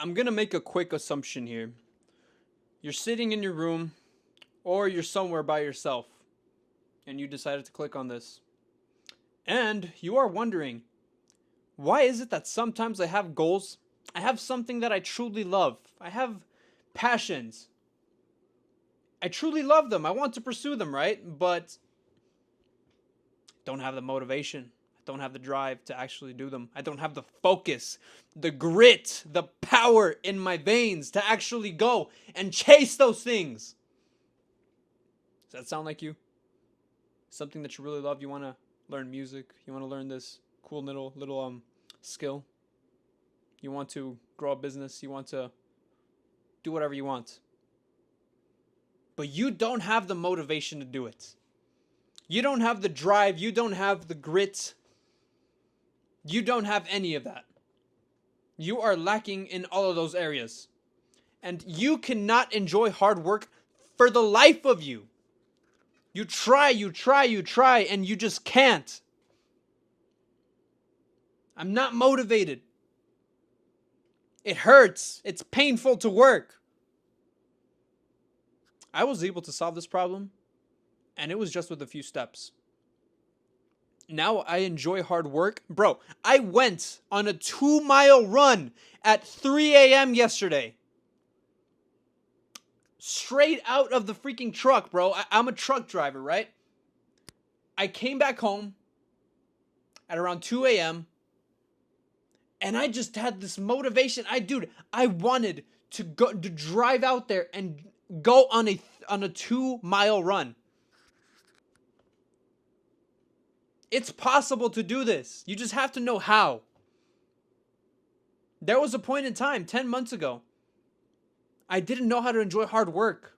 I'm going to make a quick assumption here. You're sitting in your room or you're somewhere by yourself and you decided to click on this. And you are wondering, why is it that sometimes I have goals? I have something that I truly love. I have passions. I truly love them. I want to pursue them, right? But don't have the motivation. I don't have the drive to actually do them. I don't have the focus, the grit, the power in my veins to actually go and chase those things. Does that sound like you? Something that you really love? You want to learn music? You want to learn this cool little skill? You want to grow a business? You want to do whatever you want. But you don't have the motivation to do it. You don't have the drive. You don't have the grit. You don't have any of that. You are lacking in all of those areas. And you cannot enjoy hard work for the life of you. You try, and you just can't. I'm not motivated. It hurts. It's painful to work. I was able to solve this problem, and it was just with a few steps. Now I enjoy hard work. Bro, I went on a 2-mile run at 3 a.m. yesterday. Straight out of the freaking truck, bro. I'm a truck driver, right? I came back home at around 2 a.m. and I just had this motivation. I wanted to go to drive out there and go on a 2-mile run. It's possible to do this. You just have to know how. There was a point in time 10 months ago. I didn't know how to enjoy hard work.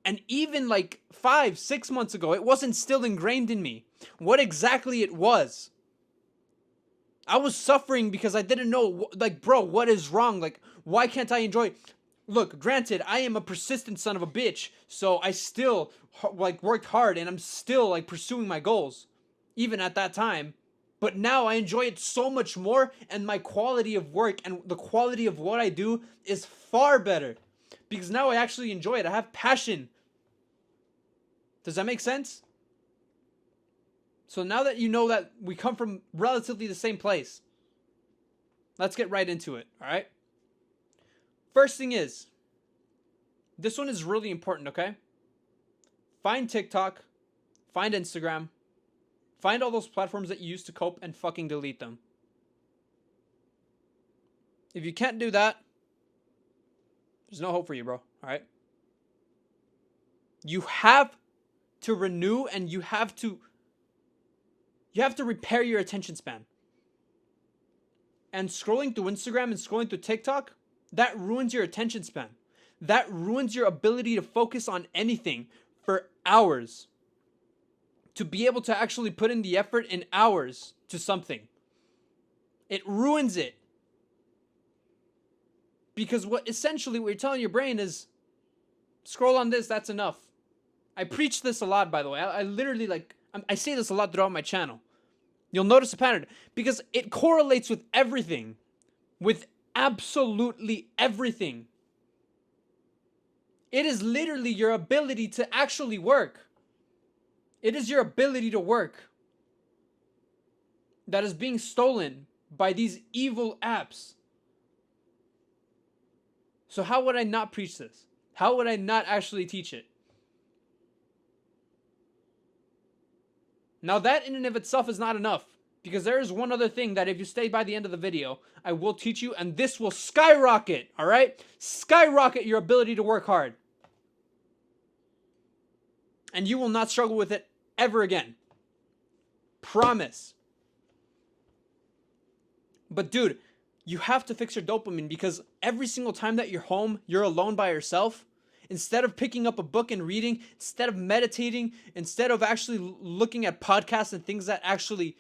And even like 5-6 months ago, it wasn't still ingrained in me what exactly it was. I was suffering because I didn't know, like, bro, what is wrong? Like, why can't I enjoy? Look, granted, I am a persistent son of a bitch, so I still like worked hard and I'm still like pursuing my goals, even at that time. But now I enjoy it so much more, and my quality of work and the quality of what I do is far better because now I actually enjoy it. I have passion. Does that make sense? So now that you know that we come from relatively the same place, let's get right into it, all right? First thing is, this one is really important, okay? Find TikTok, find Instagram, find all those platforms that you use to cope and fucking delete them. If you can't do that, there's no hope for you, bro, all right? You have to renew and you have to repair your attention span. And scrolling through Instagram and scrolling through TikTok, that ruins your attention span. That ruins your ability to focus on anything for hours. To be able to actually put in the effort in hours to something. It ruins it. Because what you're telling your brain is, scroll on this, that's enough. I preach this a lot, by the way. I literally I say this a lot throughout my channel. You'll notice a pattern because it correlates with everything. With absolutely everything. It is literally your ability to actually work. It is your ability to work that is being stolen by these evil apps. So how would I not preach this? How would I not actually teach it? Now that in and of itself is not enough. Because there is one other thing that if you stay by the end of the video, I will teach you, and this will skyrocket, all right? Skyrocket your ability to work hard. And you will not struggle with it ever again. Promise. But dude, you have to fix your dopamine because every single time that you're home, you're alone by yourself, instead of picking up a book and reading, instead of meditating, instead of actually looking at podcasts and things that actually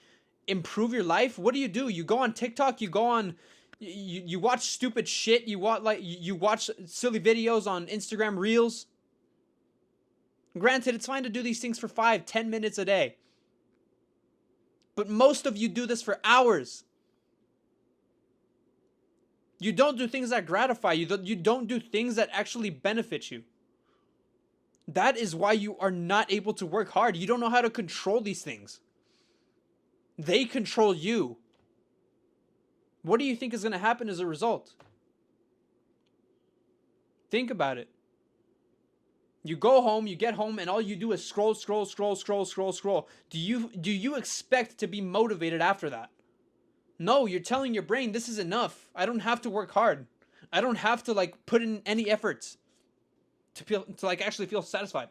improve your life, what do? You go on TikTok, you go on, you watch stupid shit, you watch silly videos on Instagram Reels. Granted, it's fine to do these things for 5-10 minutes a day. But most of you do this for hours. You don't do things that gratify you. You don't do things that actually benefit you. That is why you are not able to work hard. You don't know how to control these things. They control you. What do you think is going to happen as a result? Think about it. You go home, you get home, and all you do is scroll. Do you expect to be motivated after that? No, you're telling your brain this is enough. I don't have to work hard. I don't have to like put in any efforts to like actually feel satisfied.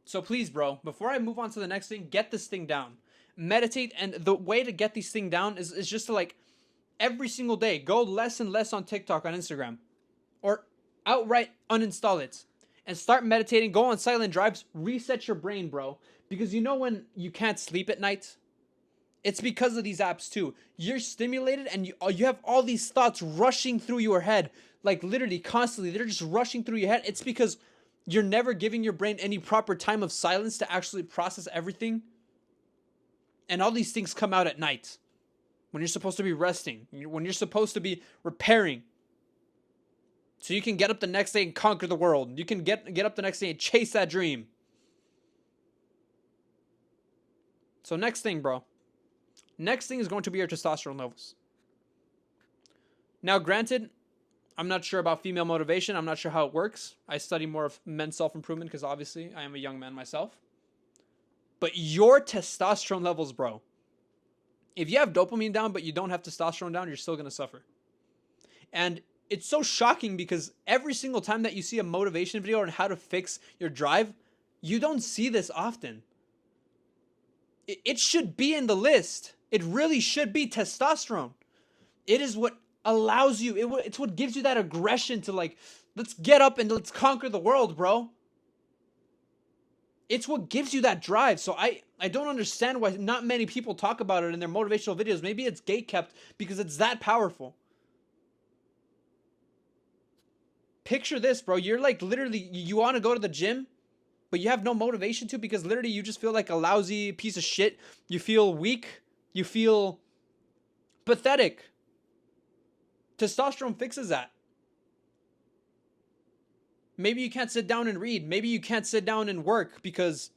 So please, bro, before I move on to the next thing, get this thing down. Meditate, and the way to get these thing down is just to like every single day go less and less on TikTok, on Instagram, or outright uninstall it and start meditating. Go on silent drives, reset your brain, bro. Because you know when you can't sleep at night, it's because of these apps too. You're stimulated and you have all these thoughts rushing through your head, like literally constantly. They're just rushing through your head. It's because you're never giving your brain any proper time of silence to actually process everything. And all these things come out at night when you're supposed to be resting, when you're supposed to be repairing. So you can get up the next day and conquer the world. You can get up the next day and chase that dream. So next thing, bro. Next thing is going to be your testosterone levels. Now, granted, I'm not sure about female motivation. I'm not sure how it works. I study more of men's self-improvement because obviously I am a young man myself. But your testosterone levels, bro. If you have dopamine down but you don't have testosterone down, you're still going to suffer. And it's so shocking because every single time that you see a motivation video on how to fix your drive, you don't see this often. It should be in the list. It really should be testosterone. It is what allows you, it's what gives you that aggression to like, let's get up and let's conquer the world, bro. It's what gives you that drive. So I don't understand why not many people talk about it in their motivational videos. Maybe it's gatekept because it's that powerful. Picture this, bro. You're like literally, you want to go to the gym, but you have no motivation to because literally you just feel like a lousy piece of shit. You feel weak. You feel pathetic. Testosterone fixes that. Maybe you can't sit down and read. Maybe you can't sit down and work because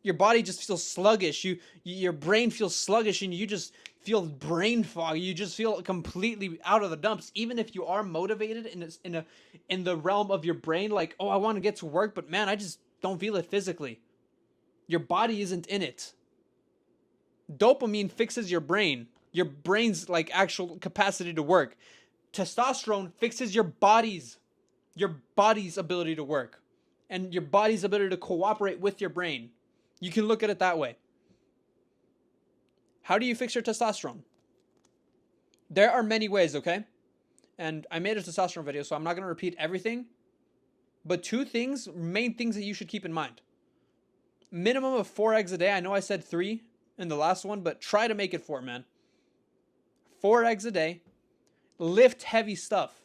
your body just feels sluggish. Your brain feels sluggish and you just feel brain fog. You just feel completely out of the dumps. Even if you are motivated in the realm of your brain, like, oh, I want to get to work, but man, I just don't feel it physically. Your body isn't in it. Dopamine fixes your brain's like actual capacity to work. Testosterone fixes your body's ability to work and your body's ability to cooperate with your brain. You can look at it that way. How do you fix your testosterone? There are many ways, okay? And I made a testosterone video, so I'm not going to repeat everything. But main things that you should keep in mind. Minimum of 4 eggs a day. I know I said 3 in the last one, but try to make it 4, man. 4 eggs a day. Lift heavy stuff.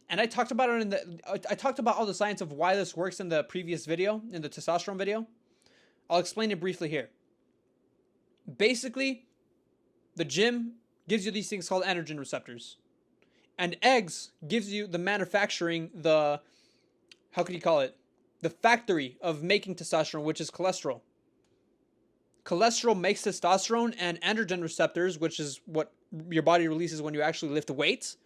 And I talked about it I talked about all the science of why this works in the previous video, in the testosterone video. I'll explain it briefly here. Basically, the gym gives you these things called androgen receptors. And eggs gives you the manufacturing, how could you call it? The factory of making testosterone, which is cholesterol. Cholesterol makes testosterone, and androgen receptors, which is what your body releases when you actually lift weights.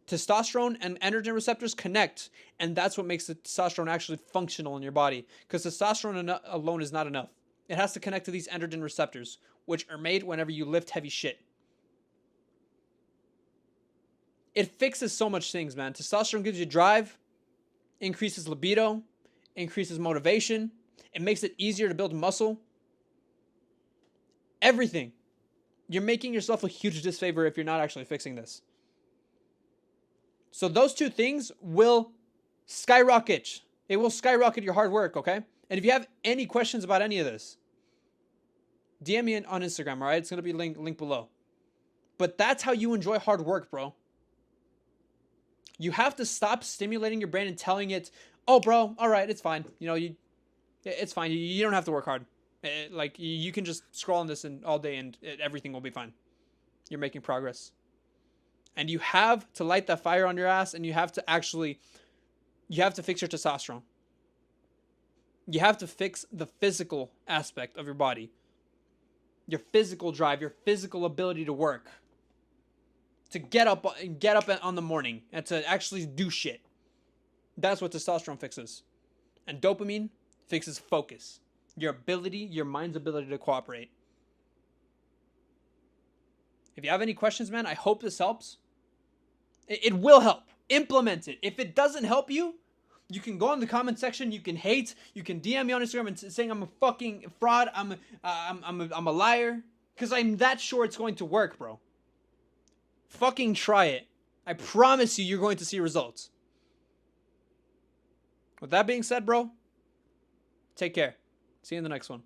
Testosterone and androgen receptors connect, and that's what makes the testosterone actually functional in your body. Because testosterone alone is not enough. It has to connect to these androgen receptors, which are made whenever you lift heavy shit. It fixes so much things, man. Testosterone gives you drive, increases libido, increases motivation. It makes it easier to build muscle. Everything. You're making yourself a huge disfavor if you're not actually fixing this. So those two things will skyrocket. It will skyrocket your hard work, okay? And if you have any questions about any of this, DM me on Instagram, all right? It's going to be linked below. But that's how you enjoy hard work, bro. You have to stop stimulating your brain and telling it, oh, bro, all right, it's fine. It's fine. You don't have to work hard. Like you can just scroll on this and all day and everything will be fine. You're making progress. And you have to light that fire on your ass, and you have to fix your testosterone. You have to fix the physical aspect of your body. Your physical drive, your physical ability to work. To get up on the morning and to actually do shit. That's what testosterone fixes. And dopamine fixes focus. Your mind's ability to cooperate. If you have any questions, man, I hope this helps. It will help. Implement it. If it doesn't help you, you can go in the comment section. You can hate. You can DM me on Instagram and saying I'm a fucking fraud. I'm a liar. Because I'm that sure it's going to work, bro. Fucking try it. I promise you're going to see results. With that being said, bro, take care. See you in the next one.